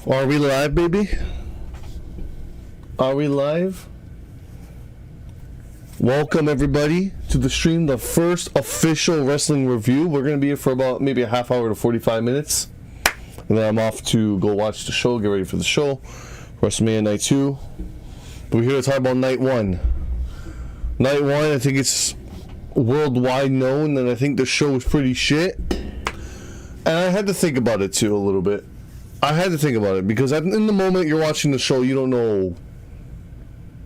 Are we live, baby? Are we live? Welcome, everybody, to the stream, the first official wrestling review. We're going to be here for about maybe a half hour to 45 minutes. And then I'm off to go watch the show, get ready for the show. Wrestlemania Night 2. We're here to talk about Night 1. Night 1, I think it's worldwide known, and I think the show is pretty shit. And I had to think about it, too, a little bit. I had to think about it, because in the moment you're watching the show, you don't know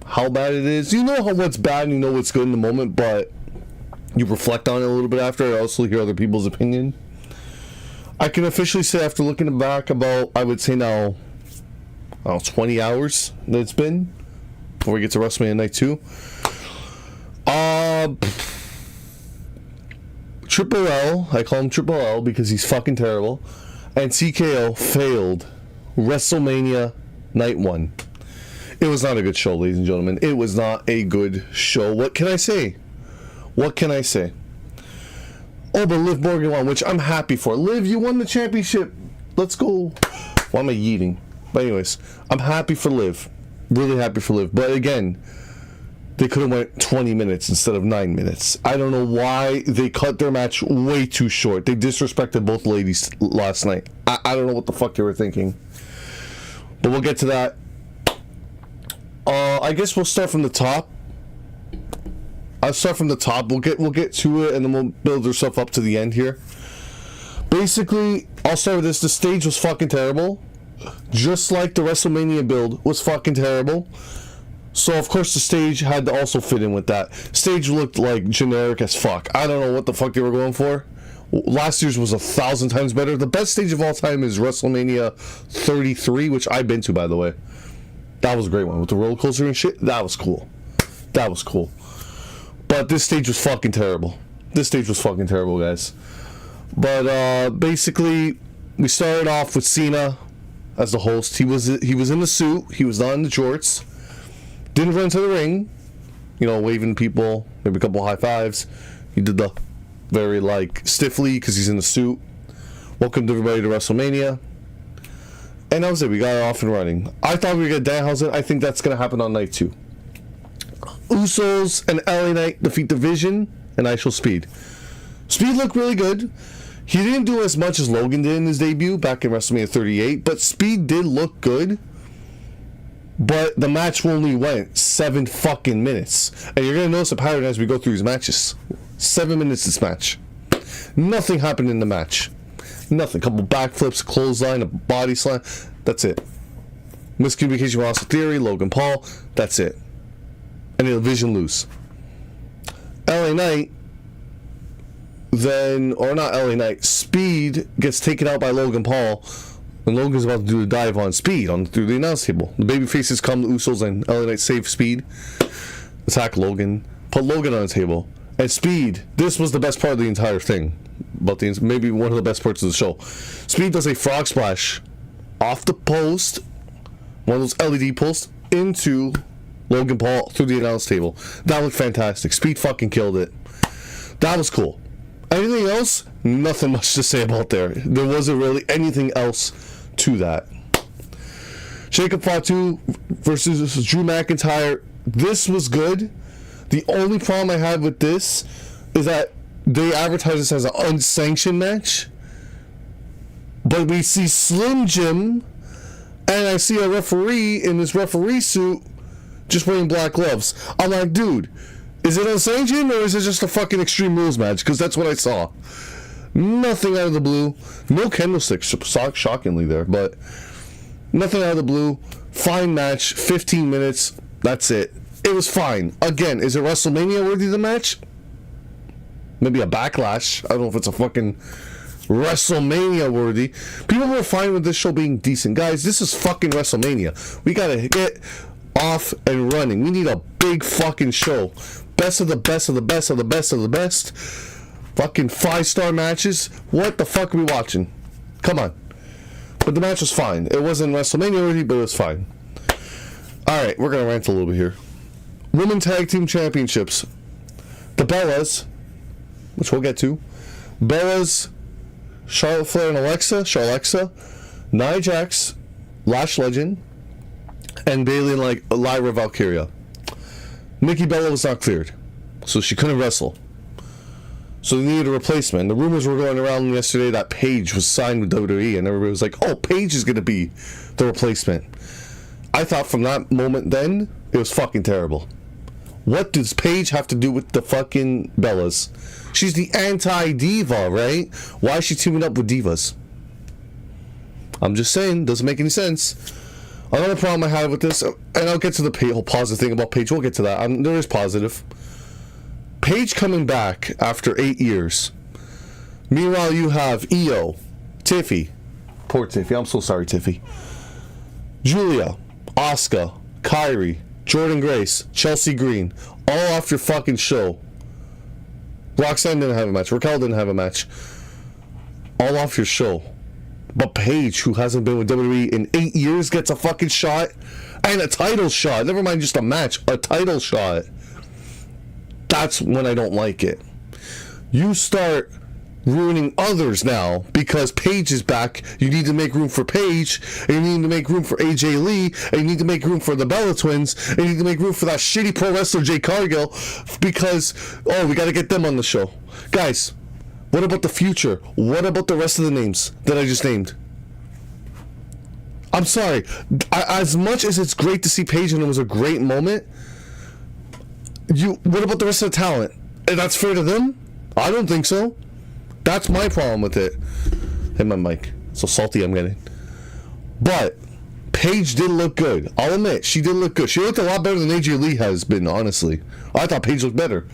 how bad it is. You know what's bad and you know what's good in the moment, but you reflect on it a little bit after. I also hear other people's opinion. I can officially say, after looking back about, I would say now, 20 hours that it's been before we get to WrestleMania Night 2. Triple L, I call him Triple L because he's fucking terrible, and TKO failed WrestleMania Night 1. It was not a good show, ladies and gentlemen. It was not a good show. What can I say? What can I say? Oh, but Liv Morgan won, which I'm happy for. Liv, you won the championship. Let's go. Why am I yeeting? But anyways, I'm happy for Liv. Really happy for Liv. But again, they could have went 20 minutes instead of 9 minutes. I don't know why they cut their match way too short. They disrespected both ladies last night. I don't know what the fuck they were thinking. But we'll get to that. I guess we'll start from the top. I'll start from the top. We'll get to it, and then we'll build ourselves up to the end here. Basically, I'll start with this. The stage was fucking terrible. Just like the WrestleMania build was fucking terrible. So, of course, the stage had to also fit in with that. Stage looked like generic as fuck. I don't know what the fuck they were going for. Last year's was 1,000 times better. The best stage of all time is WrestleMania 33, which I've been to, by the way. That was a great one. With the roller coaster and shit, that was cool. That was cool. But this stage was fucking terrible. This stage was fucking terrible, guys. But, basically, we started off with Cena as the host. He was in the suit. He was not in the jorts. Didn't run to the ring, waving people, maybe a couple high fives. He did the very, stiffly, because he's in the suit. Welcome to everybody to WrestleMania. And that was it. We got it off and running. I thought we were going to Danhausen. I think that's going to happen on Night 2. Usos and LA Knight defeat the Vision and I Shall Speed. Speed looked really good. He didn't do as much as Logan did in his debut back in WrestleMania 38, but Speed did look good. But the match only went 7 fucking minutes. And you're going to notice a pattern as we go through these matches. 7 minutes this match. Nothing happened in the match. Nothing. Couple backflips, clothesline, a body slam. That's it. Miscommunication with Austin Theory, Logan Paul. That's it. And the Vision lose. LA Knight, or not LA Knight, Speed gets taken out by Logan Paul. And Logan's about to do a dive on Speed through the announce table. The babyfaces come, the Usos and LA Knight save Speed. Attack Logan. Put Logan on the table. And Speed, this was the best part of the entire thing. Maybe one of the best parts of the show. Speed does a frog splash off the post, one of those LED posts, into Logan Paul through the announce table. That looked fantastic. Speed fucking killed it. That was cool. Anything else? Nothing much to say about there. There wasn't really anything else to that. Jacob Fatu versus Drew McIntyre. This was good. The only problem I had with this is that they advertise this as an unsanctioned match. But we see Slim Jim, and I see a referee in this referee suit just wearing black gloves. I'm like, dude, is it unsanctioned or is it just a fucking Extreme Rules match? Because that's what I saw. Nothing out of the blue. No candlesticks, shockingly there, but nothing out of the blue. Fine match, 15 minutes, that's it. It was fine. Again, is it WrestleMania worthy, the match? Maybe a Backlash. I don't know if it's a fucking WrestleMania worthy. People were fine with this show being decent. Guys, this is fucking WrestleMania. We gotta get off and running. We need a big fucking show. Best of the best of the best of the best of the best. Fucking 5-star matches. What the fuck are we watching? Come on. But the match was fine. It wasn't WrestleMania worthy, but it was fine. Alright, we're gonna rant a little bit here. Women Tag Team Championships. The Bellas, which we'll get to. Bellas, Charlotte Flair and Alexa, Nia Jax, Lash Legend and Bayley and like Lyra Valkyria. Nikki Bella was not cleared, so she couldn't wrestle. So they needed a replacement. The rumors were going around yesterday that Paige was signed with WWE, and everybody was like, "Oh, Paige is going to be the replacement." I thought from that moment then, it was fucking terrible. What does Paige have to do with the fucking Bellas? She's the anti-diva, right? Why is she teaming up with divas? I'm just saying, doesn't make any sense. Another problem I had with this, and I'll get to the whole positive thing about Paige. We'll get to that. There is positive. Paige coming back after 8 years. Meanwhile, you have Io, Tiffy. Poor Tiffy. I'm so sorry, Tiffy. Julia, Asuka, Kyrie, Jordan Grace, Chelsea Green. All off your fucking show. Roxanne didn't have a match. Raquel didn't have a match. All off your show. But Paige, who hasn't been with WWE in 8 years, gets a fucking shot. And a title shot. Never mind just a match. A title shot. That's when I don't like it. You start ruining others now because Paige is back. You need to make room for Paige, and you need to make room for AJ Lee, and you need to make room for the Bella Twins, and you need to make room for that shitty pro wrestler Jay Cargill because, oh, we got to get them on the show. Guys, what about the future? What about the rest of the names that I just named? I'm sorry. As much as it's great to see Paige and it was a great moment, what about the rest of the talent? And that's fair to them? I don't think so. That's my problem with it. Hit my mic. So salty I'm getting. But Paige did look good. I'll admit, she did look good. She looked a lot better than AJ Lee has been, honestly. I thought Paige looked better.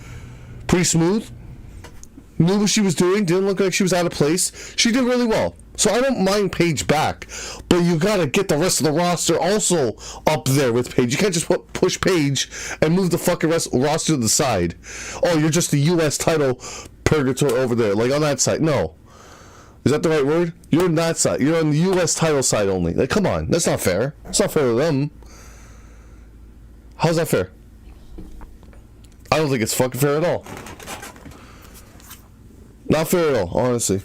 Pretty smooth. Knew what she was doing. Didn't look like she was out of place. She did really well. So I don't mind Paige back. But you gotta get the rest of the roster also up there with Paige. You can't just push Paige and move the fucking roster to the side. Oh, you're just the U.S. title purgatory over there. Like on that side. No. Is that the right word? You're on that side. You're on the U.S. title side only. Like, come on. That's not fair. It's not fair to them. How's that fair? I don't think it's fucking fair at all. Not fair at all, honestly.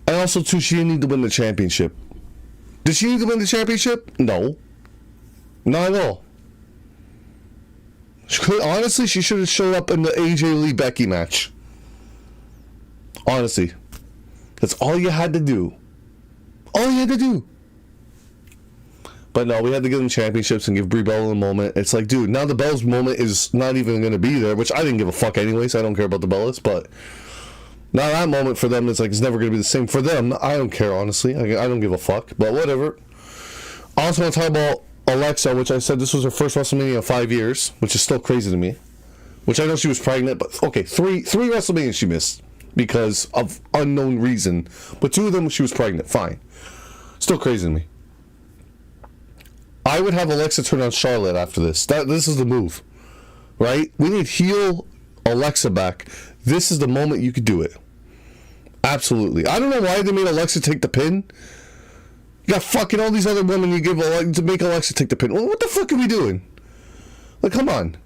And also, too, she didn't need to win the championship. Did she need to win the championship? No. Not at all. Honestly, she should have showed up in the AJ Lee Becky match. Honestly. That's all you had to do. All you had to do. But no, we had to give them championships and give Brie Bella a moment. It's like, dude, now the Bellas moment is not even going to be there, which I didn't give a fuck anyways. I don't care about the Bellas, but now that moment for them, it's like, it's never going to be the same. For them, I don't care, honestly. I don't give a fuck, but whatever. I also want to talk about Alexa, which I said this was her first WrestleMania in 5 years, which is still crazy to me. Which I know she was pregnant, but okay, three WrestleManias she missed because of unknown reason. But 2 of them she was pregnant, fine. Still crazy to me. I would have Alexa turn on Charlotte after this. This is the move, right? We need heel Alexa back. This is the moment you could do it. Absolutely. I don't know why they made Alexa take the pin. You got fucking all these other women you give to make Alexa take the pin. Well, what the fuck are we doing? Like, come on.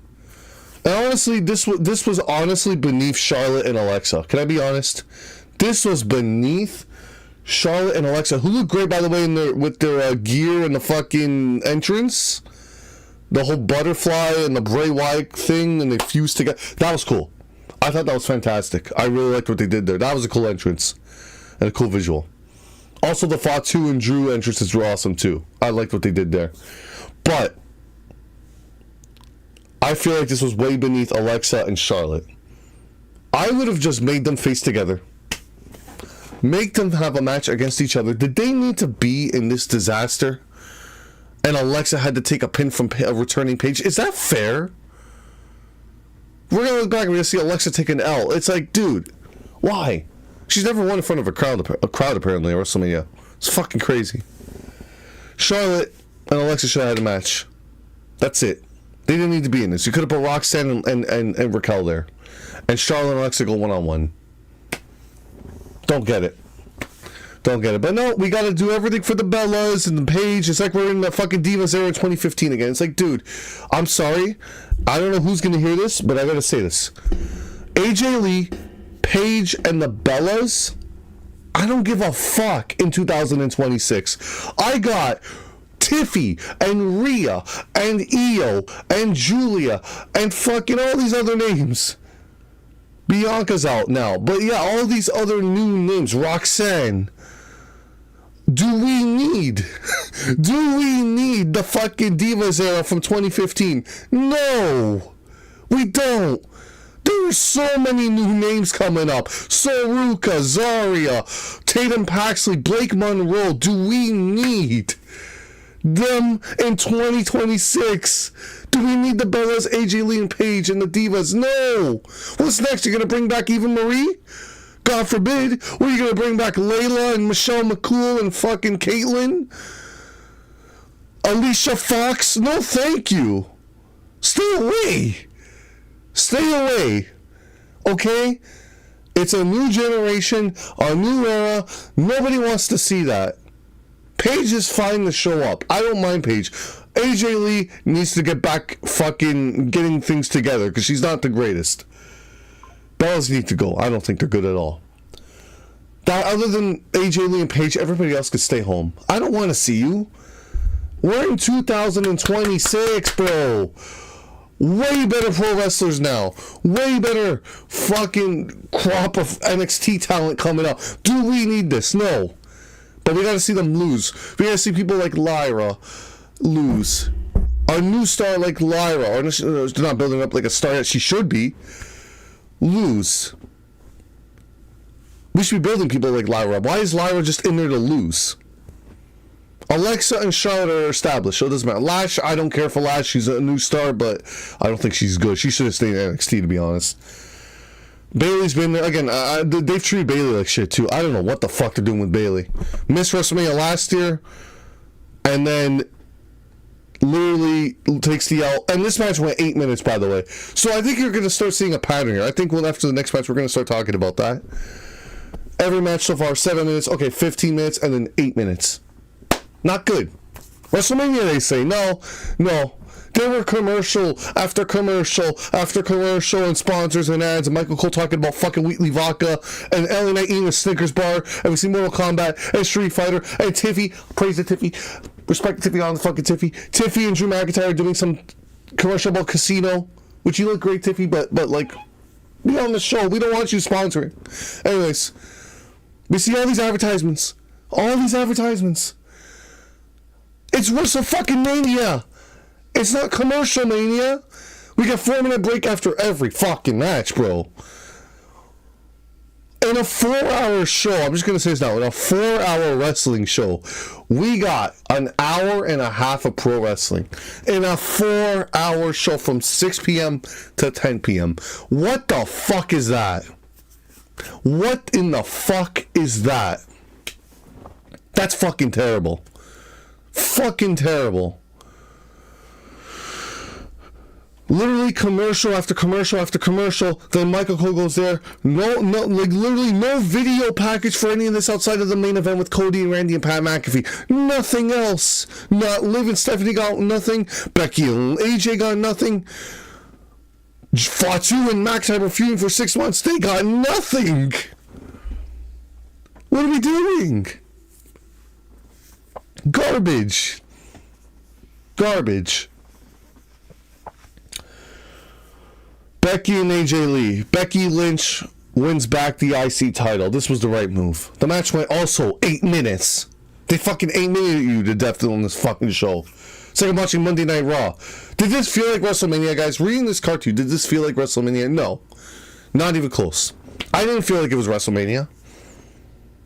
And honestly, this was honestly beneath Charlotte and Alexa. Can I be honest? This was beneath Charlotte and Alexa, who look great, by the way, with their gear and the fucking entrance. The whole butterfly and the Bray Wyatt thing, and they fused together. That was cool. I thought that was fantastic. I really liked what they did there. That was a cool entrance and a cool visual. Also, the Fatu and Drew entrances were awesome, too. I liked what they did there. But I feel like this was way beneath Alexa and Charlotte. I would have just made them face together. Make them have a match against each other. Did they need to be in this disaster? And Alexa had to take a pin from a returning Paige? Is that fair? We're going to look back and we're going to see Alexa take an L. It's like, dude, why? She's never won in front of a crowd apparently, at WrestleMania. It's fucking crazy. Charlotte and Alexa should have had a match. That's it. They didn't need to be in this. You could have put Roxanne and Raquel there. And Charlotte and Alexa go one-on-one. Don't get it. Don't get it. But no, we got to do everything for the Bellas and the Paige. It's like we're in the fucking Divas era in 2015 again. It's like, dude, I'm sorry. I don't know who's going to hear this, but I got to say this. AJ Lee, Paige, and the Bellas, I don't give a fuck in 2026. I got Tiffy and Rhea and Io and Julia and fucking all these other names. Bianca's out now. But yeah, all these other new names. Roxanne. Do we need the fucking Divas era from 2015? No, we don't. There's so many new names coming up. Saruka, Zarya, Tatum Paxley, Blake Monroe. Do we need them in 2026? Do we need the Bellas, AJ Lee and Paige and the Divas? No. What's next? You're going to bring back Eva Marie? God forbid. What, are you going to bring back Layla and Michelle McCool and fucking Caitlyn? Alicia Fox? No, thank you. Stay away. Stay away. Okay? It's a new generation, a new era. Nobody wants to see that. Paige is fine to show up. I don't mind Paige. AJ Lee needs to get back fucking getting things together because she's not the greatest. Bellas need to go. I don't think they're good at all. That, other than AJ Lee and Paige, everybody else could stay home. I don't want to see you. We're in 2026, bro. Way better pro wrestlers now. Way better fucking crop of NXT talent coming up. Do we need this? No. But we gotta see them lose. We gotta see people like Lyra lose. A new star like Lyra, or they're not building up like a star that she should be, lose. We should be building people like Lyra. Why is Lyra just in there to lose? Alexa and Charlotte are established, so it doesn't matter. Lash, I don't care for Lash. She's a new star, but I don't think she's good. She should have stayed in NXT, to be honest. Bayley's been there. Again, they've treated Bayley like shit, too. I don't know what the fuck they're doing with Bayley. Missed WrestleMania last year, and then literally takes the L. And this match went 8 minutes, by the way. So I think you're going to start seeing a pattern here. I think after the next match, we're going to start talking about that. Every match so far, 7 minutes, okay, 15 minutes, and then 8 minutes. Not good. WrestleMania, they say. No. There were commercial after commercial after commercial and sponsors and ads, and Michael Cole talking about fucking Wheatley vodka, and LA Knight eating a Snickers bar, and we see Mortal Kombat and Street Fighter, and Tiffy, praise the Tiffy, respect the Tiffy on the fucking Tiffy. Tiffy and Drew McIntyre doing some commercial about Casino, which you look great, Tiffy, but like, be on the show. We don't want you sponsoring. Anyways, we see all these advertisements. It's WrestleMania. It's not commercial mania. We got 4-minute break after every fucking match, bro. In a 4-hour show, I'm just going to say this now, in a 4-hour wrestling show, we got an hour and a half of pro wrestling. In a 4-hour show from 6 p.m. to 10 p.m. What the fuck is that? What in the fuck is that? That's fucking terrible. Fucking terrible. Literally commercial after commercial after commercial. Then Michael Cole goes there. No, like literally no video package for any of this outside of the main event with Cody and Randy and Pat McAfee. Nothing else. Not Liv and Stephanie got nothing. Becky and AJ got nothing. Fatu and McIntyre were feuding for 6 months. They got nothing. What are we doing? Garbage. Becky and AJ Lee. Becky Lynch wins back the IC title. This was the right move. The match went also 8 minutes. They fucking 8-minute you to death on this fucking show. It's like I'm watching Monday Night Raw. Did this feel like WrestleMania, guys? Reading this cartoon, did this feel like WrestleMania? No. Not even close. I didn't feel like it was WrestleMania.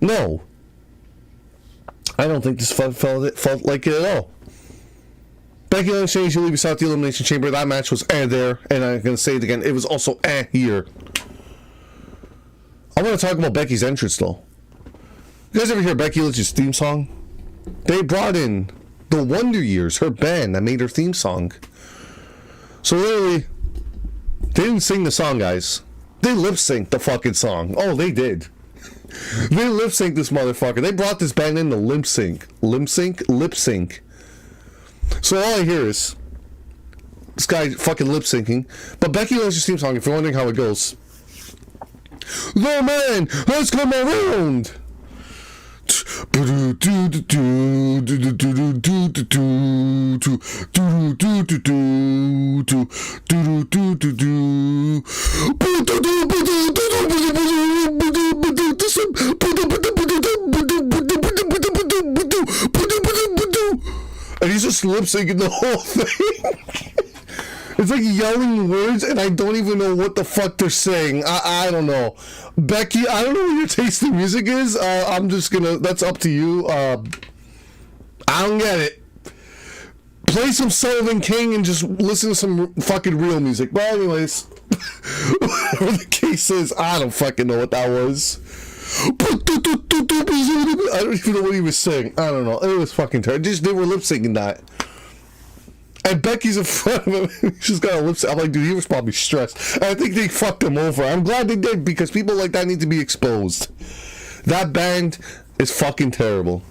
No. I don't think this felt like it at all. Becky Lynch and AJ Lee beside the Elimination Chamber. That match was there, and I'm going to say it again. It was also here. I want to talk about Becky's entrance, though. You guys ever hear Becky Lynch's theme song? They brought in the Wonder Years, her band that made her theme song. So literally, they didn't sing the song, guys. They lip-synced the fucking song. Oh, they did. They lip-synced this motherfucker. They brought this band in to lip-sync. Lip-sync. So all I hear is this guy fucking lip-syncing. But Becky Lynch's theme song, if you're wondering how it goes. The man has come around. And he's just lip syncing the whole thing. It's like yelling words, and I don't even know what the fuck they're saying. I don't know. Becky, I don't know what your taste in music is. I'm just gonna, that's up to you. I don't get it. Play some Sullivan King and just listen to some fucking real music. But anyways, whatever the case is, I don't fucking know what that was. I don't even know what he was saying. I don't know. It was fucking terrible. They were lip syncing that. And Becky's in front of him. She's got a lip sync. I'm like, dude, he was probably stressed. And I think they fucked him over. I'm glad they did, because people like that need to be exposed. That band is fucking terrible.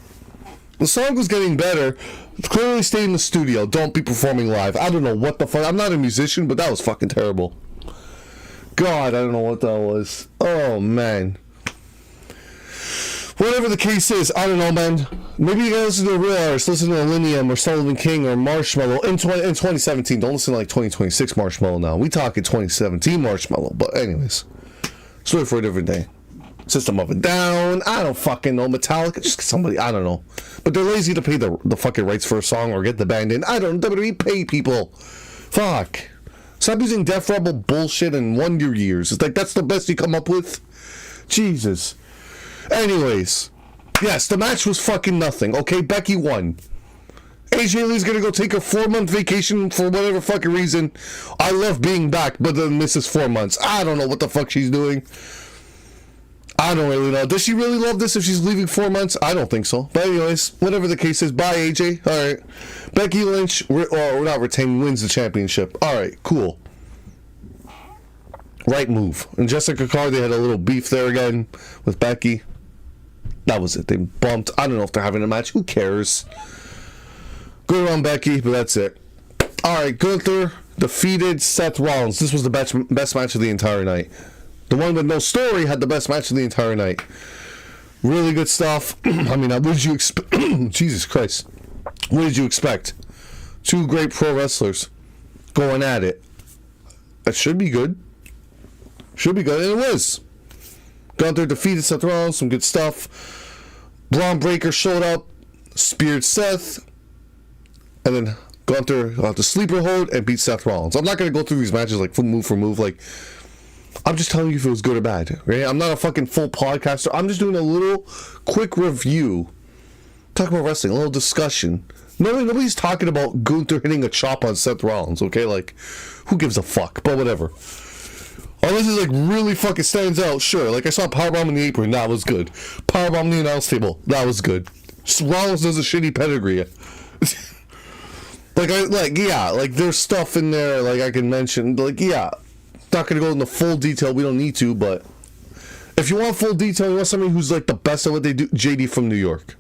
The song was getting better. Clearly stay in the studio. Don't be performing live. I don't know what the fuck. I'm not a musician, but that was fucking terrible. God, I don't know what that was. Oh, man. Whatever the case is, I don't know, man. Maybe you gotta listen to a real artist. Listen to Millennium or Sullivan King or Marshmello in 2017. Don't listen to like 2026 Marshmello now. We talking 2017 Marshmello. But anyways, story for a different day. System of a Down. I don't fucking know. Metallica. Just somebody. I don't know. But they're lazy to pay the fucking rights for a song or get the band in. I don't. WWE pay people. Fuck. Stop using Def Rebel bullshit and wonder years. It's like that's the best you come up with. Jesus. Anyways, yes, the match was fucking nothing. Okay, Becky won. AJ Lee's gonna go take a 4-month vacation for whatever fucking reason. I love being back, but then misses 4 months. I don't know what the fuck she's doing. I don't really know. Does she really love this if she's leaving 4 months? I don't think so. But anyways, whatever the case is, bye AJ. Alright. Becky Lynch, or not retaining, wins the championship. Alright, cool. Right move. And Jessica Carr, they had a little beef there again with Becky. That was it. They bumped. I don't know if they're having a match. Who cares? Good on Becky, but that's it. Alright, Gunther defeated Seth Rollins. This was the best match of the entire night. The one with no story had the best match of the entire night. Really good stuff. I mean, what did you expect? Jesus Christ. What did you expect? Two great pro wrestlers going at it. That should be good. Should be good, and it was. Gunther defeated Seth Rollins, some good stuff. Braun Breaker showed up, speared Seth, and then Gunther got the sleeper hold and beat Seth Rollins. I'm not going to go through these matches like move for move. Like, I'm just telling you if it was good or bad. Right? I'm not a fucking full podcaster. I'm just doing a little quick review. Talking about wrestling, a little discussion. Nobody's talking about Gunther hitting a chop on Seth Rollins, okay? Like, who gives a fuck? But whatever. Unless it like really fucking stands out, sure. Like I saw Powerbomb in the apron, that was good. Powerbomb in the announce table, that was good. Rollins does a shitty pedigree. Like there's stuff in there like I can mention. Like yeah, not gonna go into full detail. We don't need to, but if you want full detail, you want somebody who's like the best at what they do. JD from New York,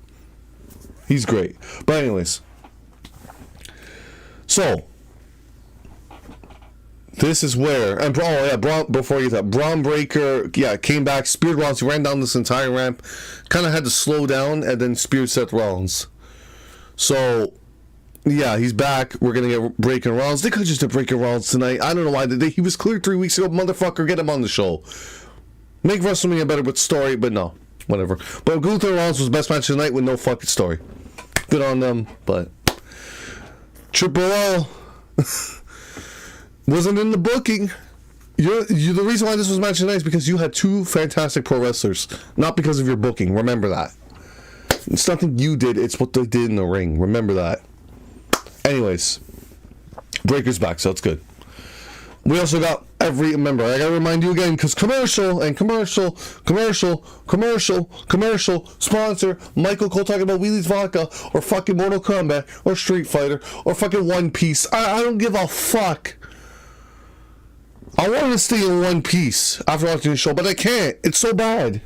he's great. But anyways, so. This is where, and before you thought, Braun Breaker, came back, speared Rollins, he ran down this entire ramp, kind of had to slow down, and then speared Seth Rollins. So, yeah, he's back. We're going to get Breaker and Rollins. They could have just did Breaker and Rollins tonight. I don't know why. He was cleared 3 weeks ago. Motherfucker, get him on the show. Make WrestleMania better with story, but no, whatever. But Gunther and Rollins was the best match of the night with no fucking story. Good on them, but Triple L... wasn't in the booking. You're the reason why this was match tonight is because you had two fantastic pro wrestlers, not because of your booking. Remember that. It's nothing you did, it's what they did in the ring. Remember that. Anyways, Breaker's back, so it's good. We also got remember, I gotta remind you again, because commercial, sponsor, Michael Cole talking about Wheelie's Vodka, or fucking Mortal Kombat, or Street Fighter, or fucking One Piece. I don't give a fuck. I want to stay in One Piece after watching the show, but I can't. It's so bad.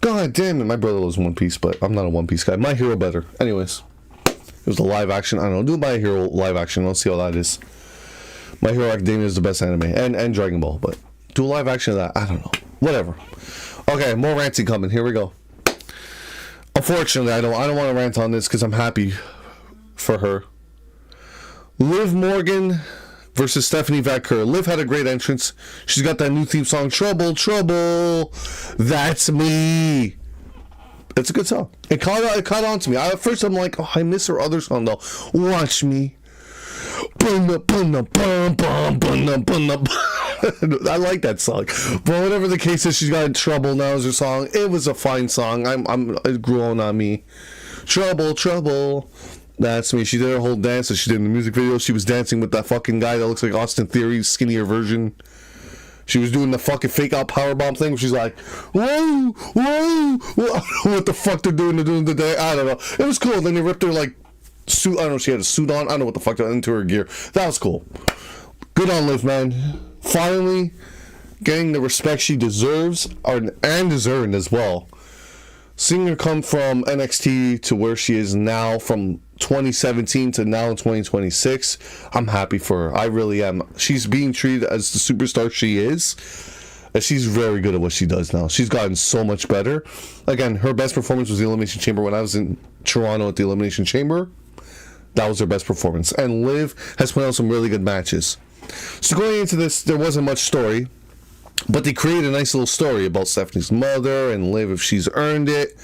God damn it. My brother loves One Piece, but I'm not a One Piece guy. My Hero better. Anyways. It was a live action. I don't know. Do My Hero live action. Let's see how that is. My Hero Academia is the best anime. And Dragon Ball. But do a live action of that. I don't know. Whatever. Okay, more ranting coming. Here we go. Unfortunately, I don't want to rant on this because I'm happy for her. Liv Morgan versus Stephanie Vaquer. Liv had a great entrance. She's got that new theme song, Trouble, Trouble. That's me. It's a good song. It caught on to me. At first, I'm like, oh, I miss her other song though. Watch me. I like that song. But whatever the case is, she's got Trouble now as her song. It was a fine song. It grew on me. Trouble, Trouble. That's me. She did her whole dance that she did in the music video. She was dancing with that fucking guy that looks like Austin Theory's skinnier version. She was doing the fucking fake out powerbomb thing where she's like, whoa, whoa, whoa. What the fuck they're doing the day? I don't know. It was cool. Then they ripped her like suit. I don't know. She had a suit on. I don't know what the fuck they into her gear. That was cool. Good on Liv, man. Finally getting the respect she deserves and is earned as well. Seeing her come from NXT to where she is now, from 2017 to now in 2026, I'm happy for her. I really am. She's being treated as the superstar she is, and she's very good at what she does now. She's gotten so much better. Again, her best performance was the Elimination Chamber. When I was in Toronto at the Elimination Chamber, that was her best performance. And Liv has put out some really good matches. So going into this, there wasn't much story, but they created a nice little story about Stephanie's mother and Liv if she's earned it.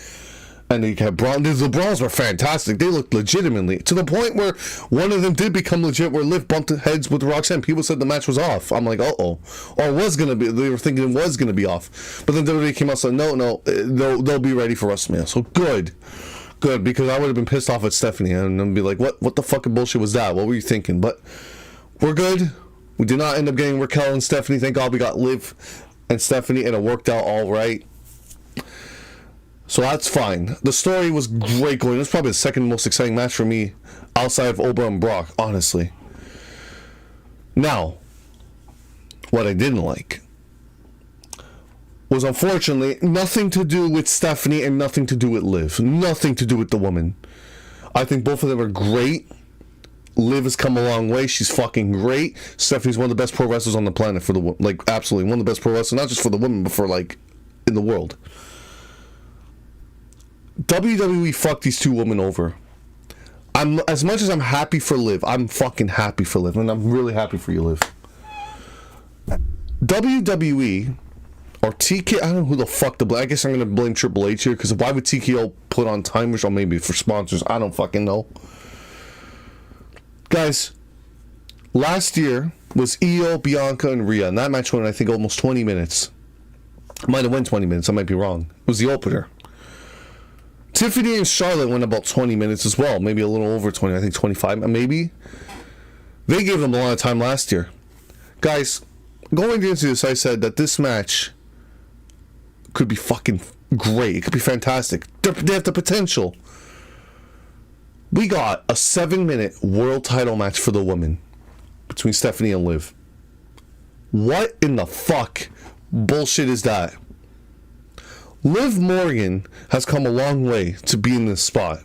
And they had the brawls were fantastic. They looked legitimately to the point where one of them did become legit, where Liv bumped heads with Roxanne. People said the match was off. I'm like, uh-oh. Or was going to be. They were thinking it was going to be off. But then WWE came out and said, no, they'll be ready for WrestleMania. So good, because I would have been pissed off at Stephanie and I'd be like, what the fucking bullshit was that? What were you thinking? But we're good. We did not end up getting Raquel and Stephanie. Thank God we got Liv and Stephanie, and it worked out all right. So that's fine. The story was great going. It was probably the second most exciting match for me outside of Oba and Brock, honestly. Now, what I didn't like was, unfortunately, nothing to do with Stephanie and nothing to do with Liv. Nothing to do with the woman. I think both of them are great. Liv has come a long way. She's fucking great. Stephanie's one of the best pro wrestlers on the planet for the like, absolutely one of the best pro wrestlers, not just for the women, but for like in the world. WWE fucked these two women over. I'm as much as I'm happy for Liv, I'm fucking happy for Liv, and I'm really happy for you, Liv. WWE or TKO, I don't know who the fuck I guess I'm gonna blame Triple H here, because why would TKO put on timers, or maybe for sponsors? I don't fucking know. Guys, last year was Io, Bianca, and Rhea, and that match went, I think, almost 20 minutes. Might have went 20 minutes, I might be wrong. It was the opener. Tiffany and Charlotte went about 20 minutes as well, maybe a little over 20, I think 25, maybe. They gave them a lot of time last year. Guys, going into this, I said that this match could be fucking great. It could be fantastic. They have the potential. We got a 7-minute world title match for the women between Stephanie and Liv. What in the fuck bullshit is that? Liv Morgan has come a long way to be in this spot.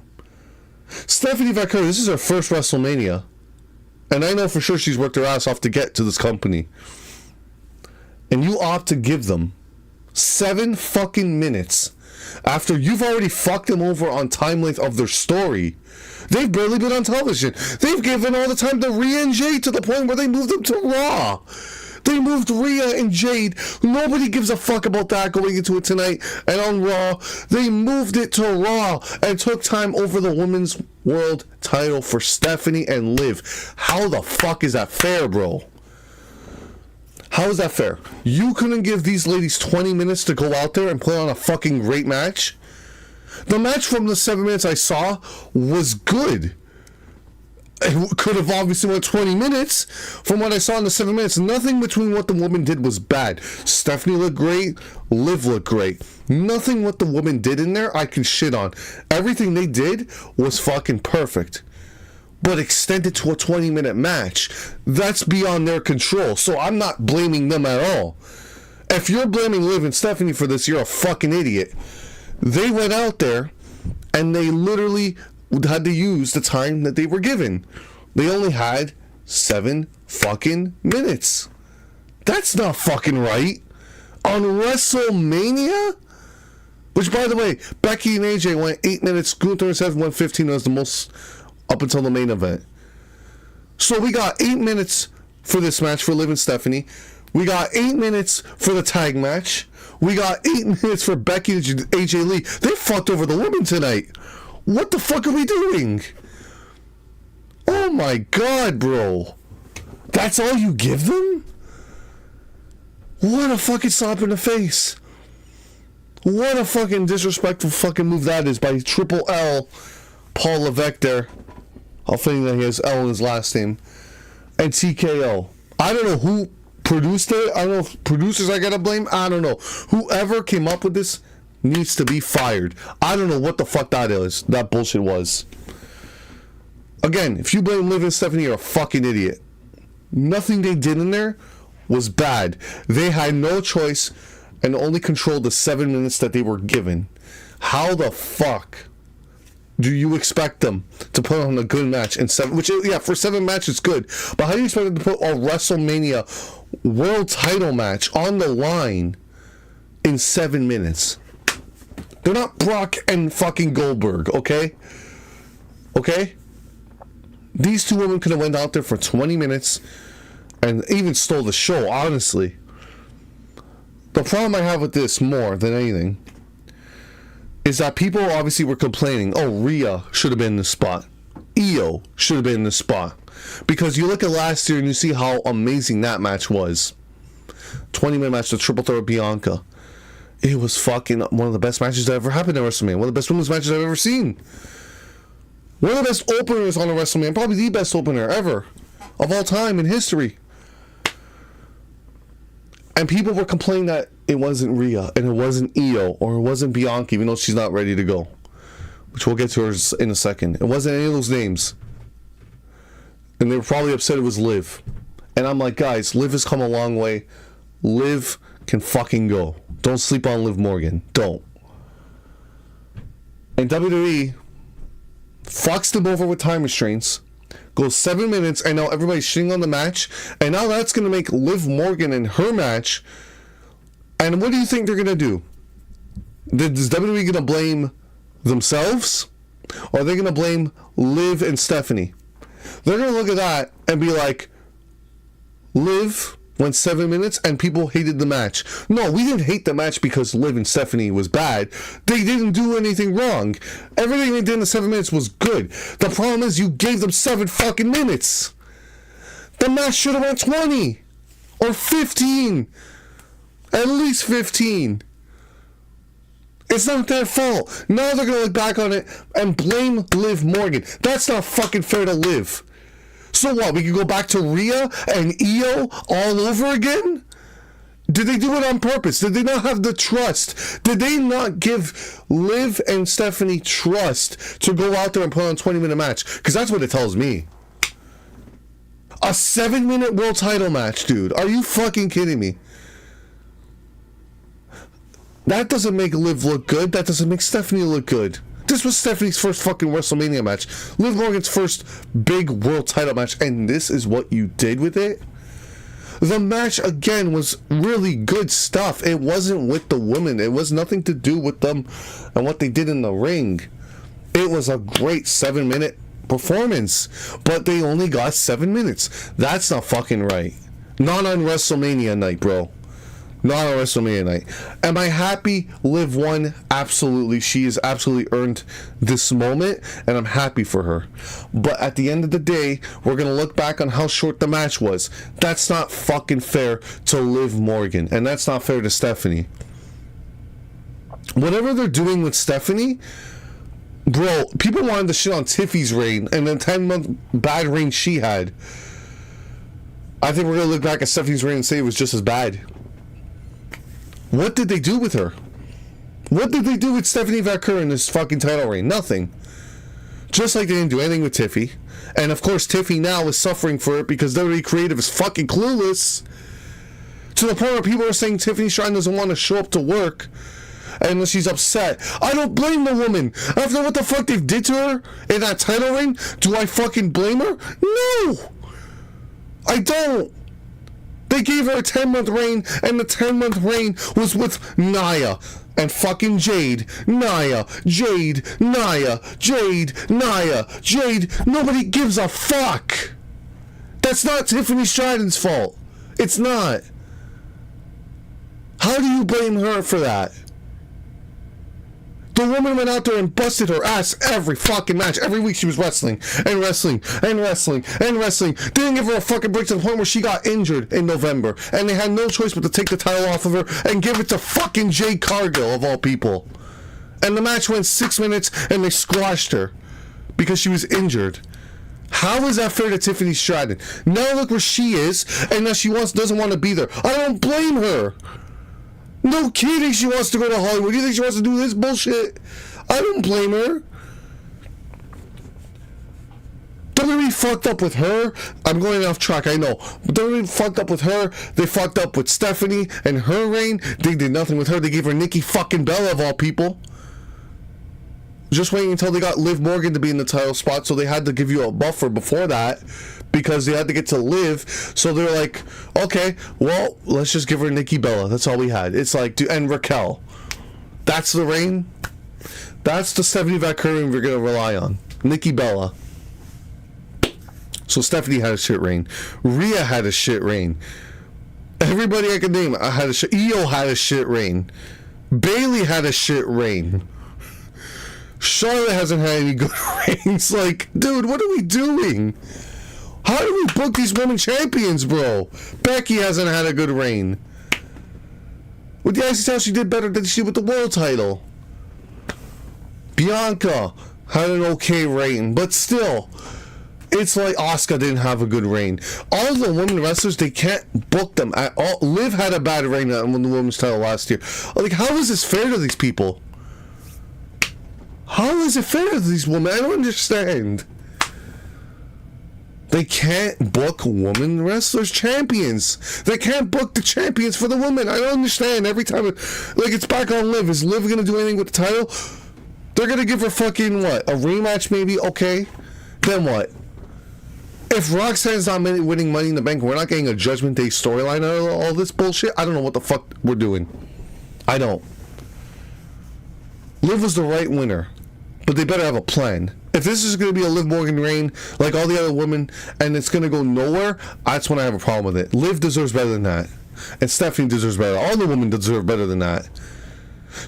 Stephanie Vaquer, this is her first WrestleMania, and I know for sure she's worked her ass off to get to this company. And you opt to give them 7 fucking minutes after you've already fucked them over on time length of their story. They've barely been on television. They've given all the time to Rhea and Jade to the point where they moved them to Raw. They moved Rhea and Jade. Nobody gives a fuck about that going into it tonight. And on Raw, they moved it to Raw and took time over the women's world title for Stephanie and Liv. How the fuck is that fair, bro? How is that fair? You couldn't give these ladies 20 minutes to go out there and put on a fucking great match? The match from the 7 minutes I saw was good. It could have obviously went 20 minutes. From what I saw in the 7 minutes, nothing between what the woman did was bad. Stephanie looked great. Liv looked great. Nothing what the woman did in there I can shit on. Everything they did was fucking perfect. But extended to a 20-minute match, that's beyond their control. So I'm not blaming them at all. If you're blaming Liv and Stephanie for this, you're a fucking idiot. They went out there and they literally had to use the time that they were given. They only had 7 fucking minutes. That's not fucking right. On WrestleMania? Which, by the way, Becky and AJ went 8 minutes. Gunther said 1:15 was the most up until the main event. So we got 8 minutes for this match for Liv and Stephanie. We got 8 minutes for the tag match. We got 8 minutes for Becky and AJ Lee. They fucked over the women tonight. What the fuck are we doing? Oh my god, bro. That's all you give them? What a fucking slap in the face. What a fucking disrespectful fucking move that is by Triple L, Paul Levesque there. How fitting that he has L in his last name. And TKO. I don't know who produced it. I don't know if producers I gotta blame. I don't know. Whoever came up with this needs to be fired. I don't know what the fuck that is. That bullshit was. Again, if you blame Liv and Stephanie, you're a fucking idiot. Nothing they did in there was bad. They had no choice and only controlled the 7 minutes that they were given. How the fuck do you expect them to put on a good match in 7? Which, yeah, for 7 matches, good. But how do you expect them to put a WrestleMania world title match on the line in 7 minutes? They're not Brock and fucking Goldberg, okay? Okay? These two women could have went out there for 20 minutes and even stole the show, honestly. The problem I have with this more than anything is that people obviously were complaining, oh, Rhea should have been in the spot. Io should have been in the spot. Because you look at last year and you see how amazing that match was. 20-minute match, the triple threat with Bianca. It was fucking one of the best matches that ever happened at WrestleMania. One of the best women's matches I've ever seen. One of the best openers on a WrestleMania. Probably the best opener ever. Of all time in history. And people were complaining that it wasn't Rhea, and it wasn't Io, or it wasn't Bianca, even though she's not ready to go. Which we'll get to her in a second. It wasn't any of those names. And they were probably upset it was Liv. And I'm like, guys, Liv has come a long way. Liv can fucking go. Don't sleep on Liv Morgan. Don't. And WWE fucks them over with time restraints. Goes 7 minutes, and now everybody's shitting on the match. And now that's going to make Liv Morgan and her match. And what do you think they're going to do? Is WWE going to blame themselves? Or are they going to blame Liv and Stephanie? They're going to look at that and be like, Liv went 7 minutes and people hated the match. No, we didn't hate the match because Liv and Stephanie was bad. They didn't do anything wrong. Everything they did in the 7 minutes was good. The problem is you gave them 7 fucking minutes. The match should have went 20 or 15. At least 15. It's not their fault. Now they're going to look back on it and blame Liv Morgan. That's not fucking fair to Liv. So what, we can go back to Rhea and Io all over again? Did they do it on purpose? Did they not have the trust? Did they not give Liv and Stephanie trust to go out there and put on a 20-minute match? Because that's what it tells me. A 7-minute world title match, dude. Are you fucking kidding me? That doesn't make Liv look good. That doesn't make Stephanie look good. This was Stephanie's first fucking WrestleMania match. Liv Morgan's first big world title match. And this is what you did with it? The match, again, was really good stuff. It wasn't with the women. It was nothing to do with them and what they did in the ring. It was a great 7-minute performance. But they only got 7 minutes. That's not fucking right. Not on WrestleMania night, bro. Not on WrestleMania night. Am I happy Liv won? Absolutely. She has absolutely earned this moment, and I'm happy for her. But at the end of the day, we're going to look back on how short the match was. That's not fucking fair to Liv Morgan, and that's not fair to Stephanie. Whatever they're doing with Stephanie, bro, people wanted to shit on Tiffy's reign and the 10-month bad reign she had. I think we're going to look back at Stephanie's reign and say it was just as bad. What did they do with her? What did they do with Stephanie Vaquer in this fucking title reign? Nothing. Just like they didn't do anything with Tiffy. And of course, Tiffy now is suffering for it because WWE Creative is fucking clueless. To the point where people are saying Tiffany Shrine doesn't want to show up to work and she's upset. I don't blame the woman. After what the fuck they did to her in that title reign, do I fucking blame her? No! I don't. They gave her a 10-month reign, and the 10-month reign was with Nia. and fucking Jade, Nia. Nobody gives a fuck. That's not Tiffany Stratton's fault. It's not. How do you blame her for that? The woman went out there and busted her ass every fucking match. Every week she was wrestling. Didn't give her a fucking break to the point where she got injured in November. And they had no choice but to take the title off of her and give it to fucking Jade Cargill, of all people. And the match went 6 minutes and they squashed her because she was injured. How is that fair to Tiffany Stratton? Now look where she is, and now she doesn't want to be there. I don't blame her. No kidding, she wants to go to Hollywood. Do you think she wants to do this bullshit? I don't blame her. WWE fucked up with her. I'm going off track, I know. But WWE fucked up with her. They fucked up with Stephanie and her reign. They did nothing with her. They gave her Nikki fucking Bella, of all people. Just waiting until they got Liv Morgan to be in the title spot, so they had to give you a buffer before that. Because they had to get to Liv, so they're like, okay, well, let's just give her Nikki Bella. That's all we had. It's like, and Raquel. That's the reign. That's the 70 vet reign we're gonna rely on. Nikki Bella. So Stephanie had a shit reign. Rhea had a shit reign. Everybody I can name had a shit. Io had a shit reign. Bailey had a shit reign. Charlotte hasn't had any good reigns. Like, dude, what are we doing? How do we book these women champions, bro? Becky hasn't had a good reign. With the IC title, she did better than she did with the world title. Bianca had an okay reign, but still, it's like Asuka didn't have a good reign. All the women wrestlers, they can't book them at all. Liv had a bad reign on the women's title last year. Like, how is this fair to these people? How is it fair to these women? I don't understand. They can't book women wrestlers champions. They can't book the champions for the women. I don't understand. Every time, it's back on Liv. Is Liv gonna do anything with the title? They're gonna give her fucking what? A rematch maybe? Okay. Then what? If Roxanne's not winning Money in the Bank, we're not getting a Judgment Day storyline out of all this bullshit. I don't know what the fuck we're doing. I don't. Liv was the right winner, but they better have a plan. If this is going to be a Liv Morgan reign like all the other women and it's going to go nowhere, that's when I have a problem with it. Liv deserves better than that. And Stephanie deserves better. All the women deserve better than that.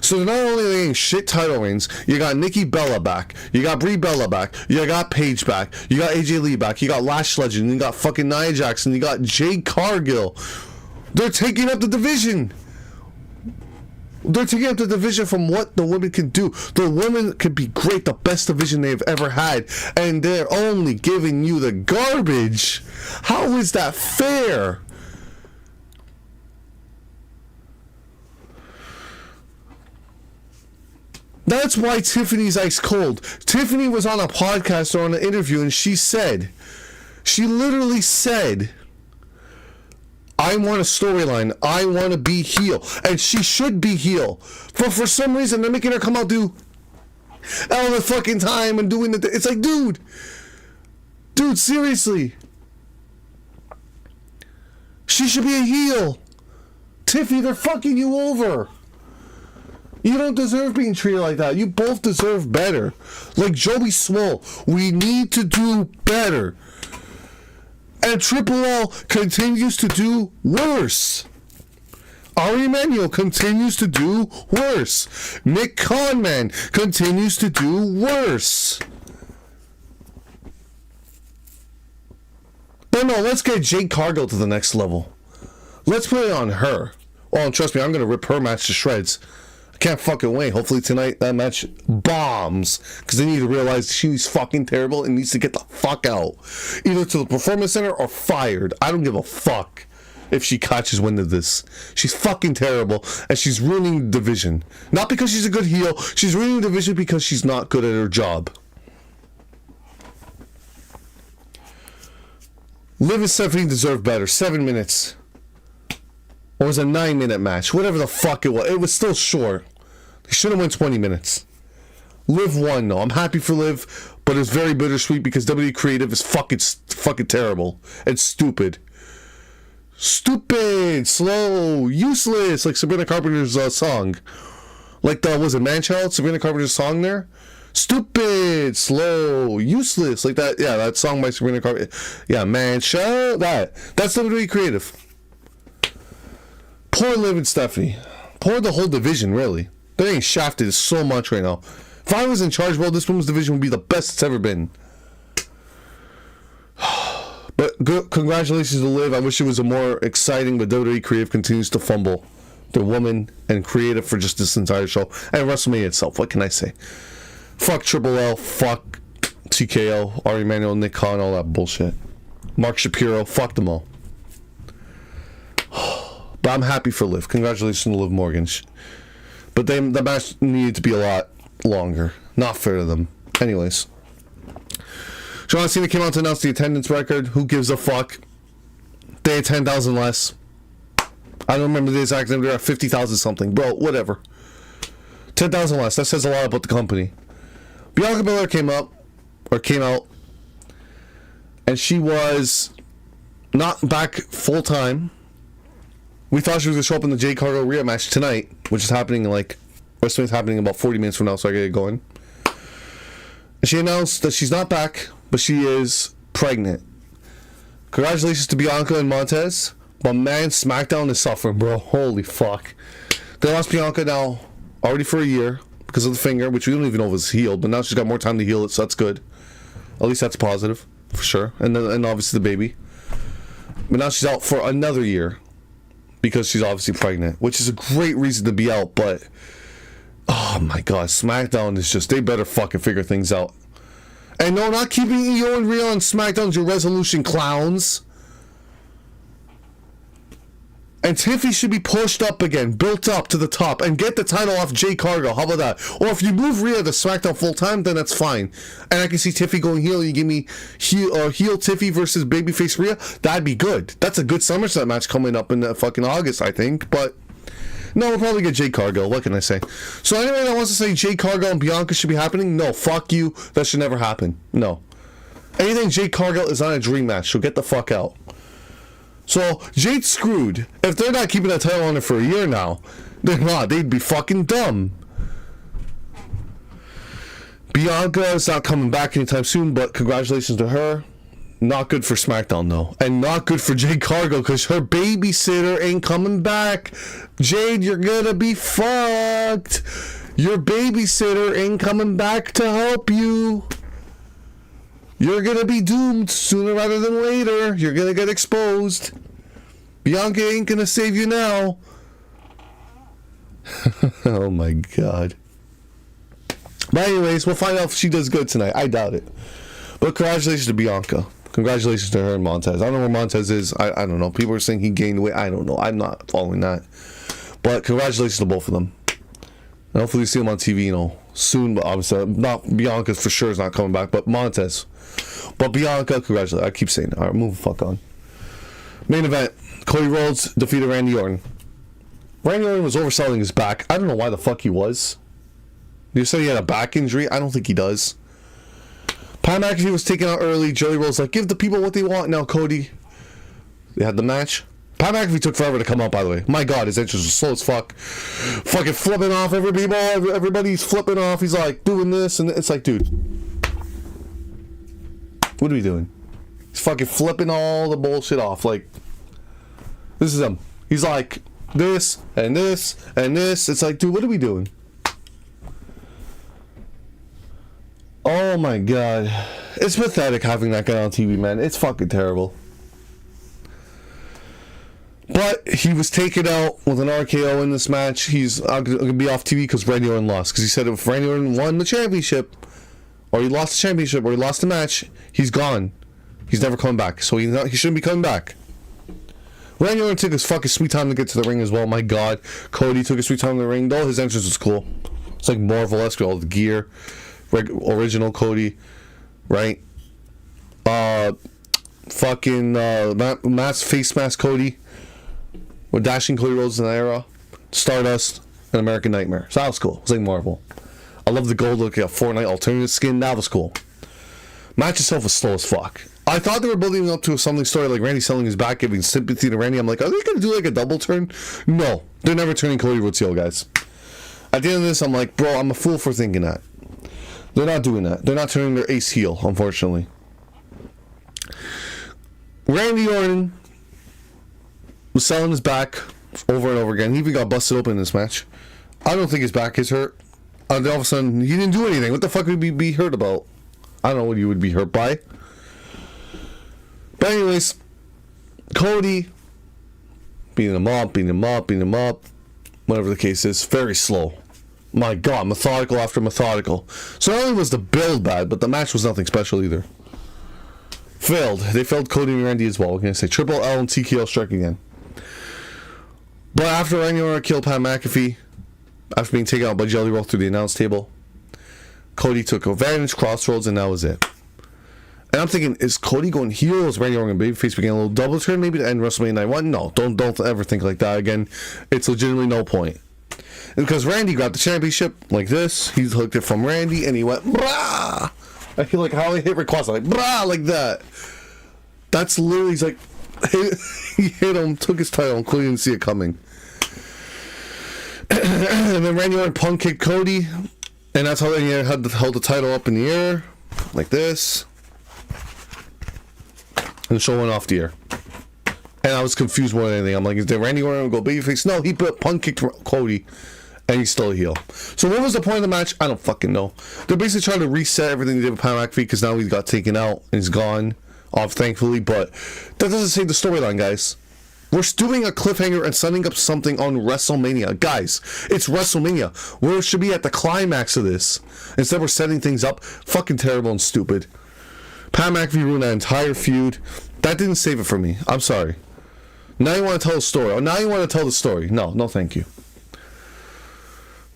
So not only are they getting shit title reigns, you got Nikki Bella back, you got Brie Bella back, you got Paige back, you got AJ Lee back, you got Lash Legend, you got fucking Nia Jackson, you got Jade Cargill. They're taking up the division. They're taking up the division from what the women can do. The women can be great, the best division they've ever had, and they're only giving you the garbage. How is that fair? That's why Tiffany's ice cold. Tiffany was on a podcast or on an interview, and she literally said, I want a storyline. I want to be heel. And she should be heel. But for some reason, they're making her come out do all the fucking time and doing the... It's like, dude, seriously. She should be a heel. Tiffy, they're fucking you over. You don't deserve being treated like that. You both deserve better. Like Joey Swole, we need to do better. And Triple L continues to do worse. Ari Emanuel continues to do worse. Nick Khanman continues to do worse. But no, let's get Jade Cargill to the next level. Let's put it on her. Oh, and trust me, I'm going to rip her match to shreds. I can't fucking wait. Hopefully tonight that match bombs, because they need to realize she's fucking terrible and needs to get the fuck out, either to the Performance Center or fired. I don't give a fuck if she catches wind of this. She's fucking terrible, and she's ruining the division. Not because she's a good heel. She's ruining the division because she's not good at her job. Liv and Stephanie deserve better. 7 minutes. Or was it a 9-minute match? Whatever the fuck it was. It was still short. They should have went 20 minutes. Liv won, though. I'm happy for Liv, but it's very bittersweet because WWE Creative is fucking terrible. It's stupid. Stupid, slow, useless, like Sabrina Carpenter's song. Like the, was it Man-Child? Sabrina Carpenter's song there? Stupid, slow, useless. Like that, yeah, that song by Sabrina Carpenter. Yeah, Man-Child, that's WWE creative. Poor Liv and Stephanie. Poor the whole division, really. They're getting shafted so much right now. If I was in charge, bro, this women's division would be the best it's ever been. But good, congratulations to Liv. I wish it was a more exciting, but WWE creative continues to fumble the woman and creative for just this entire show. And WrestleMania itself, what can I say? Fuck Triple L, fuck TKO, Ari Emanuel, Nick Khan, all that bullshit. Mark Shapiro, fuck them all. But I'm happy for Liv. Congratulations to Liv Morgan. But the match needed to be a lot longer. Not fair to them. Anyways. John Cena came out to announce the attendance record. Who gives a fuck? They had 10,000 less. I don't remember the exact number. They're at 50,000 something. Bro, whatever. 10,000 less. That says a lot about the company. Bianca Belair came out. And she was not back full time. We thought she was going to show up in the Jade Cargill Rhea match tonight, which is happening WrestleMania's happening about 40 minutes from now, so I get it going. And she announced that she's not back, but she is pregnant. Congratulations to Bianca and Montez. But man, SmackDown is suffering, bro. Holy fuck. They lost Bianca now already for a year because of the finger, which we don't even know if it's healed, but now she's got more time to heal it, so that's good. At least that's positive, for sure. And obviously the baby. But now she's out for another year because she's obviously pregnant, which is a great reason to be out, but oh my god, SmackDown is just, they better fucking figure things out. And no, not keeping Io and Rhea on SmackDown, your resolution clowns. And Tiffy should be pushed up again, built up to the top, and get the title off Jade Cargill. How about that? Or if you move Rhea to SmackDown full time, then that's fine. And I can see Tiffy going heel. You give me heel Tiffy versus babyface Rhea. That'd be good. That's a good SummerSlam match coming up in fucking August, I think. But no, we'll probably get Jade Cargill. What can I say? So anyway, that wants to say Jade Cargill and Bianca should be happening. No, fuck you. That should never happen. No. Anything Jade Cargill is not a dream match. So get the fuck out. So, Jade's screwed. If they're not keeping that title on her for a year now, they're not. They'd be fucking dumb. Bianca is not coming back anytime soon, but congratulations to her. Not good for SmackDown, though. And not good for Jade Cargill, because her babysitter ain't coming back. Jade, you're gonna be fucked. Your babysitter ain't coming back to help you. You're gonna be doomed sooner rather than later. You're gonna get exposed. Bianca ain't gonna save you now. Oh my god. But anyways, we'll find out if she does good tonight. I doubt it. But congratulations to Bianca. Congratulations to her and Montez. I don't know where Montez is. I don't know. People are saying he gained weight. I don't know. I'm not following that. But congratulations to both of them. And hopefully we see them on TV, soon. But obviously, not Bianca for sure is not coming back. But Montez. But Bianca, congratulations. I keep saying it. Alright, move the fuck on. Main event. Cody Rhodes defeated Randy Orton. Randy Orton was overselling his back. I don't know why the fuck he was. You said he had a back injury? I don't think he does. Pat McAfee was taken out early. Joey Rhodes like, give the people what they want now, Cody. They had the match. Pat McAfee took forever to come out, by the way. My god, his entrance was slow as fuck. Fucking flipping off everybody's flipping off. He's like doing this, and it's like, dude, what are we doing? He's fucking flipping all the bullshit off. Like, this is him. He's like, this, and this, and this. It's like, dude, what are we doing? Oh my god. It's pathetic having that guy on TV, man. It's fucking terrible. But he was taken out with an RKO in this match. He's going to be off TV because Randy Orton lost. Because he said if Randy Orton won the championship, or he lost the championship, or he lost the match, he's gone. He's never coming back. So he shouldn't be coming back. Randy Orton took his fucking sweet time to get to the ring as well. My god. Cody took his sweet time in the ring, though. His entrance was cool. It's like Marvel-esque, all the gear. Original Cody, right? Fucking face mask Cody. With Dashing Cody Rhodes in the era. Stardust and American Nightmare. So that was cool. It was like Marvel. I love the gold look at Fortnite alternative skin. That was cool. Match itself was slow as fuck. I thought they were building up to something story like Randy selling his back, giving sympathy to Randy. I'm like, are they going to do like a double turn? No. They're never turning Cody Rhodes heel, guys. At the end of this, I'm like, bro, I'm a fool for thinking that. They're not doing that. They're not turning their ace heel, unfortunately. Randy Orton was selling his back over and over again. He even got busted open in this match. I don't think his back is hurt. All of a sudden, he didn't do anything. What the fuck would he be hurt about? I don't know what you would be hurt by. But anyways, Cody beating him up, whatever the case is, very slow. My God, methodical after methodical. So not only was the build bad, but the match was nothing special either. They failed Cody and Randy as well. We're going to say Triple L and TKO strike again. But after Randy Orton killed Pat McAfee, after being taken out by Jelly Roll through the announce table, Cody took advantage, crossroads, and that was it. And I'm thinking, is Cody going heel? Is Randy Orton babyface beginning a little double turn maybe to end WrestleMania Night 1? No, don't ever think like that again. It's legitimately no point. And because Randy grabbed the championship like this, he hooked it from Randy, and he went, brah! I feel like how he hit Rick Cross, like, brah, like that. That's literally, he's like, he hit him, took his title, and Cody didn't see it coming. And then Randy Orton punk kicked Cody, and that's how they held the title up in the air, like this. And the show went off the air. And I was confused more than anything. I'm like, did Randy Orton go babyface? No, he punk kicked Cody, and he's still a heel. So what was the point of the match? I don't fucking know. They're basically trying to reset everything they did with Pat McAfee because now he got taken out and he's gone off, thankfully. But that doesn't save the storyline, guys. We're doing a cliffhanger and setting up something on WrestleMania. Guys, it's WrestleMania. We should be at the climax of this. Instead, we're setting things up. Fucking terrible and stupid. Pat McAfee ruined that entire feud. That didn't save it for me. I'm sorry. Now you want to tell a story. Oh, now you want to tell the story. No, thank you.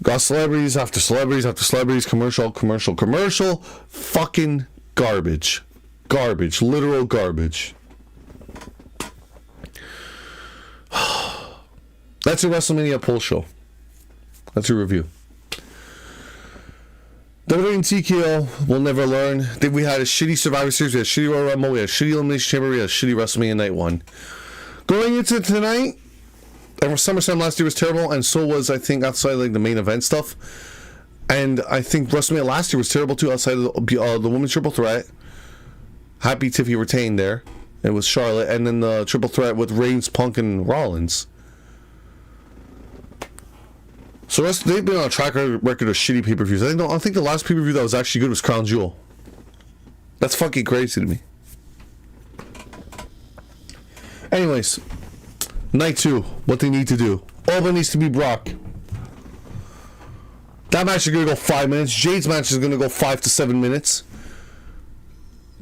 Got celebrities after celebrities after celebrities. Commercial. Fucking garbage. Garbage. Literal garbage. That's your WrestleMania poll show. That's your review. WWE and TKO will never learn. We had a shitty Survivor Series, we had a shitty Royal Rumble, we had a shitty Elimination Chamber, we had a shitty WrestleMania Night 1. Going into tonight, and SummerSlam last year was terrible, and so was, I think, outside like the main event stuff. And I think WrestleMania last year was terrible too, outside of the women's triple threat. Happy Tiffy retained there. It was Charlotte, and then the triple threat with Reigns, Punk, and Rollins. So they've been on a track record of shitty pay-per-views. I think the last pay-per-view that was actually good was Crown Jewel. That's fucking crazy to me. Anyways, night 2, what they need to do. Oba needs to be Brock. That match is going to go 5 minutes. Jade's match is going to go 5 to 7 minutes.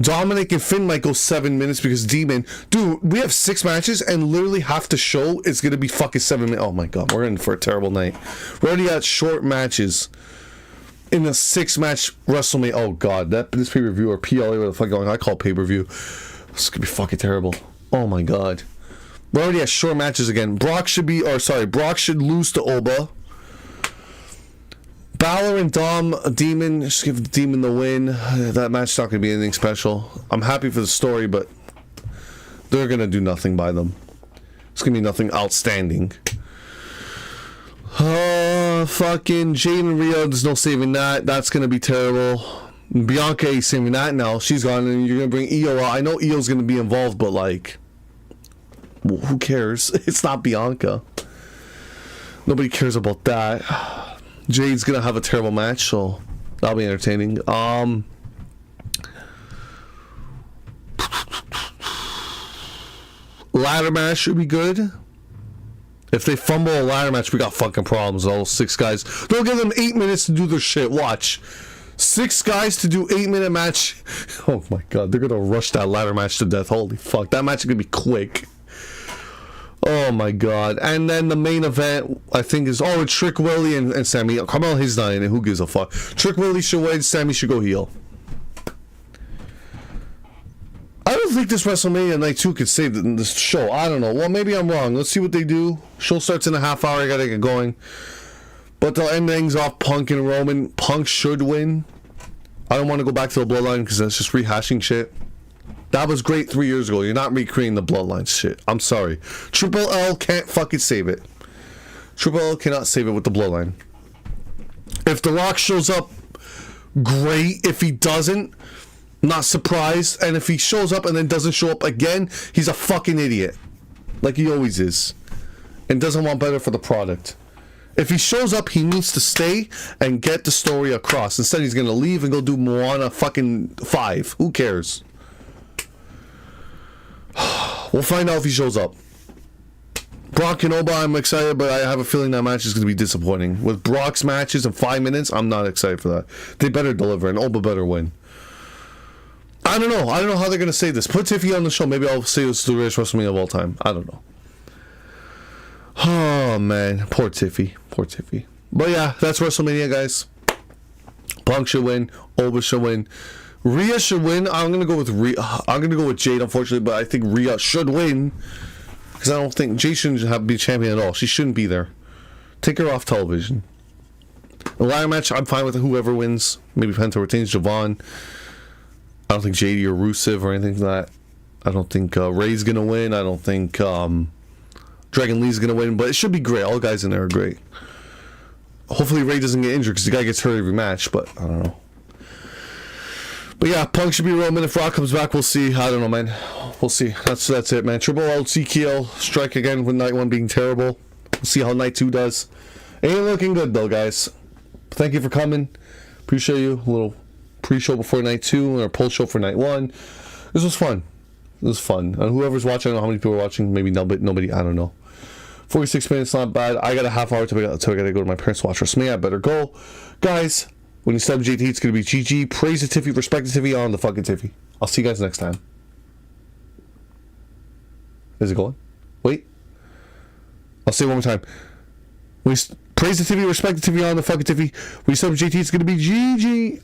Dominic and Finn might go 7 minutes because Demon. Dude, we have 6 matches and literally half the show is going to be fucking 7 minutes. Oh my God, we're in for a terrible night. We already got short matches in the 6-match WrestleMania. Oh God, this pay-per-view or PLA, what the fuck going on? I call it pay-per-view. This is going to be fucking terrible. Oh my God. We already have short matches again. Brock should lose to Oba. Balor and Demon, just give Demon the win. That match's not going to be anything special. I'm happy for the story, but they're going to do nothing by them. It's going to be nothing outstanding. Fucking Jade and Rhea, there's no saving that. That's going to be terrible. Bianca is saving that now. She's gone, and you're going to bring Io out. I know Io's going to be involved, but like, who cares? It's not Bianca. Nobody cares about that. Jade's gonna have a terrible match, so that'll be entertaining. Ladder match should be good. If they fumble a ladder match, we got fucking problems. All 6 guys. They'll give them 8 minutes to do their shit. Watch. 6 guys to do 8-minute match. Oh my God, they're gonna rush that ladder match to death. Holy fuck, that match is gonna be quick. Oh my God. And then the main event, I think, is Trick Willie and Sammy. Carmelo Hayes not in it. Who gives a fuck? Trick Willie should win. Sammy should go heel. I don't think this WrestleMania Night 2 could save this show. I don't know. Well, maybe I'm wrong. Let's see what they do. Show starts in a half hour. I gotta get going. But they'll end things off Punk and Roman. Punk should win. I don't want to go back to the Bloodline because that's just rehashing shit. That was great 3 years ago. You're not recreating the Bloodline shit. I'm sorry. Triple L can't fucking save it. Triple L cannot save it with the Bloodline. If The Rock shows up, great. If he doesn't, not surprised. And if he shows up and then doesn't show up again, he's a fucking idiot. Like he always is. And doesn't want better for the product. If he shows up, he needs to stay and get the story across. Instead, he's going to leave and go do Moana fucking 5. Who cares? We'll find out if he shows up. Brock and Oba, I'm excited, but I have a feeling that match is going to be disappointing. With Brock's matches in 5 minutes, I'm not excited for that. They better deliver, and Oba better win. I don't know. I don't know how they're going to say this. Put Tiffy on the show. Maybe I'll say it's the greatest WrestleMania of all time. I don't know. Oh, man. Poor Tiffy. Poor Tiffy. But yeah, that's WrestleMania, guys. Punk should win. Oba should win. Rhea should win. I'm going to go with Rhea. I'm going to go with Jade, unfortunately, but I think Rhea should win. Because I don't think Jade shouldn't have to be champion at all. She shouldn't be there. Take her off television. A ladder match, I'm fine with whoever wins. Maybe Penta retains Javon. I don't think JD or Rusev or anything like that. I don't think Ray's going to win. I don't think Dragon Lee's going to win. But it should be great. All the guys in there are great. Hopefully Ray doesn't get injured because the guy gets hurt every match. But I don't know. But yeah, Punk should be Roman. If Rock comes back, we'll see. I don't know, man. We'll see. That's it, man. Triple L, TKO, strike again with night 1 being terrible. We'll see how night 2 does. Ain't looking good, though, guys. Thank you for coming. Appreciate you. A little pre-show before night 2 or post-show for night 1. This was fun. It was fun. And whoever's watching, I don't know how many people are watching. Maybe nobody. I don't know. 46 minutes, not bad. I got a half hour till I got to go to my parents' watch WrestleMania. I better go. Guys, when you sub JT, it's going to be GG. Praise the Tiffy, respect the Tiffy, on the fucking Tiffy. I'll see you guys next time. Is it going? Wait. I'll say it one more time. Praise the Tiffy, respect the Tiffy, on the fucking Tiffy. When you sub JT, it's going to be GG.